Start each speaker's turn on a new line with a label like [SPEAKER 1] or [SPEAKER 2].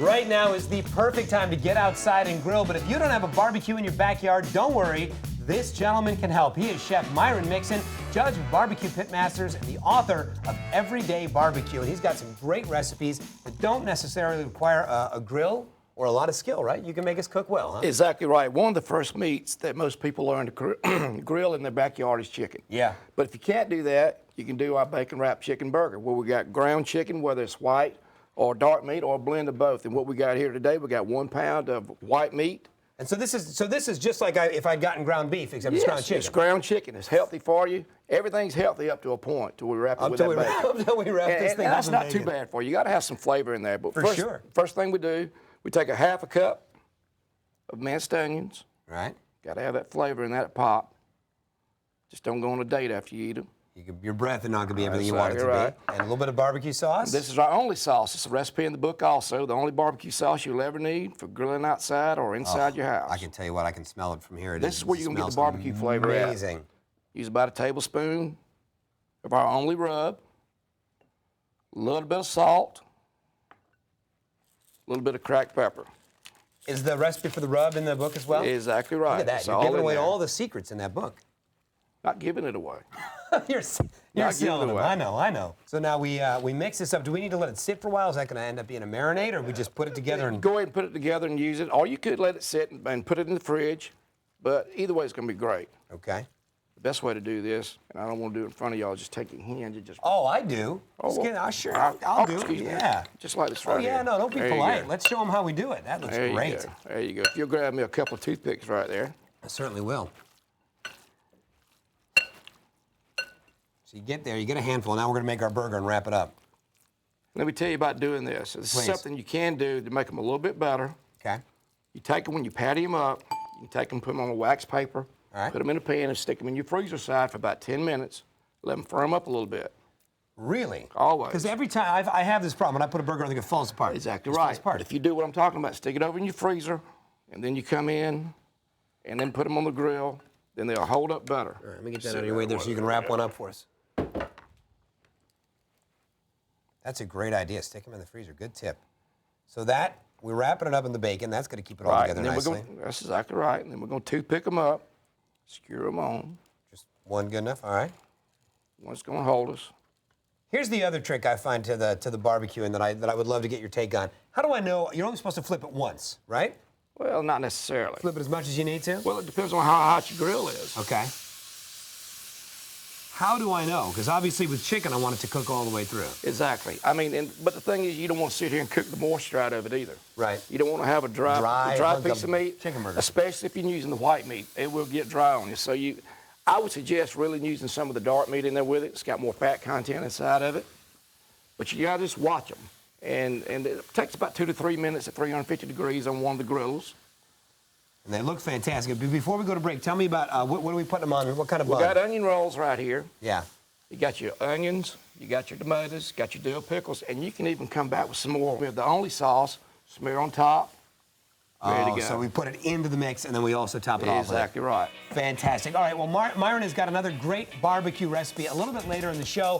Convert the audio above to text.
[SPEAKER 1] Right now is the perfect time to get outside and grill, but if you don't have a barbecue in your backyard, don't worry. This gentleman can help. He is Chef Myron Mixon, judge of BBQ Pitmasters and the author of Everyday Barbecue. And he's got some great recipes that don't necessarily require a grill or a lot of skill, right? You can make us cook well, huh?
[SPEAKER 2] Exactly right. One of the first meats that most people learn to grill in their backyard is chicken.
[SPEAKER 1] Yeah.
[SPEAKER 2] But if you can't do that, you can do our bacon wrapped chicken burger, where we got ground chicken, whether it's white or dark meat or a blend of both. And what we got here today, we got 1 pound of white meat.
[SPEAKER 1] And so this is just like if I'd gotten ground beef, except it's ground chicken.
[SPEAKER 2] It's ground chicken. It's healthy for you. Everything's healthy up to a point till we wrap it with that bacon.
[SPEAKER 1] Until we wrap this thing
[SPEAKER 2] and
[SPEAKER 1] up
[SPEAKER 2] that's
[SPEAKER 1] with
[SPEAKER 2] not
[SPEAKER 1] bacon.
[SPEAKER 2] too bad for you. You got to have some flavor in there. But first thing we do, we take a half a cup of minced onions.
[SPEAKER 1] Right.
[SPEAKER 2] Got to have that flavor in that pop. Just don't go on a date after you eat them.
[SPEAKER 1] Your breath is not going to be everything you want it to be. And a little bit of barbecue sauce.
[SPEAKER 2] This is our only sauce. It's a recipe in the book also. The only barbecue sauce you'll ever need for grilling outside or inside your house.
[SPEAKER 1] I can tell you what, I can smell it from here.
[SPEAKER 2] This is where you're going to get the barbecue flavor at.
[SPEAKER 1] Amazing.
[SPEAKER 2] Use about a tablespoon of our only rub, a little bit of salt, a little bit of cracked pepper.
[SPEAKER 1] Is the recipe for the rub in the book as well?
[SPEAKER 2] Exactly right.
[SPEAKER 1] Look at that.
[SPEAKER 2] It's
[SPEAKER 1] You're giving away
[SPEAKER 2] there.
[SPEAKER 1] all the secrets in that book.
[SPEAKER 2] Not giving it away.
[SPEAKER 1] You're selling them. I know. So now we mix this up. Do we need to let it sit for a while? Is that going to end up being a marinade, or we just put it together and
[SPEAKER 2] go ahead and put it together and use it? Or you could let it sit and put it in the fridge. But either way, it's going to be great.
[SPEAKER 1] Okay.
[SPEAKER 2] The best way to do this, and I don't want to do it in front of y'all, just take your hands and just.
[SPEAKER 1] Oh, I do. Sure. I'll do it. Yeah.
[SPEAKER 2] Just like this right
[SPEAKER 1] here.
[SPEAKER 2] here.
[SPEAKER 1] No, don't be polite. Let's show them how we do it. That looks great.
[SPEAKER 2] There you go. If you'll grab me a couple of toothpicks right there.
[SPEAKER 1] I certainly will. So you get there, you get a handful. Now we're going to make our burger and wrap it up.
[SPEAKER 2] Let me tell you about doing this. This is something you can do to make them a little bit better.
[SPEAKER 1] Okay.
[SPEAKER 2] You take them when you patty them up. You take them, put them on a wax paper.
[SPEAKER 1] All right.
[SPEAKER 2] Put them in a pan and stick them in your freezer side for about 10 minutes. Let them firm up a little bit.
[SPEAKER 1] Really?
[SPEAKER 2] Always.
[SPEAKER 1] Because every time I have this problem, when I put a burger on, it falls apart.
[SPEAKER 2] Exactly right. But if you do what I'm talking about, stick it over in your freezer, and then you come in, and then put them on the grill, then they'll hold up better.
[SPEAKER 1] All right, let me get that out of your way there so you can wrap one up for us. That's a great idea. Stick them in the freezer. Good tip. So we're wrapping it up in the bacon. That's going to keep it all together nicely.
[SPEAKER 2] That's exactly right. And then we're going to toothpick them up, skewer them on.
[SPEAKER 1] Just one good enough? All right.
[SPEAKER 2] One's going to hold us.
[SPEAKER 1] Here's the other trick I find to the barbecue and that I would love to get your take on. How do I know? You're only supposed to flip it once, right?
[SPEAKER 2] Well, not necessarily.
[SPEAKER 1] Flip it as much as you need to?
[SPEAKER 2] Well, it depends on how hot your grill is.
[SPEAKER 1] Okay. How do I know? Because obviously with chicken, I want it to cook all the way through.
[SPEAKER 2] Exactly. I mean, but the thing is, you don't want to sit here and cook the moisture out of it either.
[SPEAKER 1] Right.
[SPEAKER 2] You don't want to have a dry piece of meat,
[SPEAKER 1] chicken burger.
[SPEAKER 2] Especially if you're using the white meat. It will get dry on you. So I would suggest really using some of the dark meat in there with it. It's got more fat content inside of it. But you gotta just watch them. And it takes about 2 to 3 minutes at 350 degrees on one of the grills.
[SPEAKER 1] And they look fantastic. But before we go to break, tell me about what are we putting them on? What kind of bun?
[SPEAKER 2] We got onion rolls right here.
[SPEAKER 1] Yeah.
[SPEAKER 2] You got your onions, you got your tomatoes, got your dill pickles, and you can even come back with some more. We have the only sauce, smear on top, ready to go.
[SPEAKER 1] So we put it into the mix, and then we also top it off with it.
[SPEAKER 2] Exactly right.
[SPEAKER 1] Fantastic. All right, well, Myron has got another great barbecue recipe a little bit later in the show.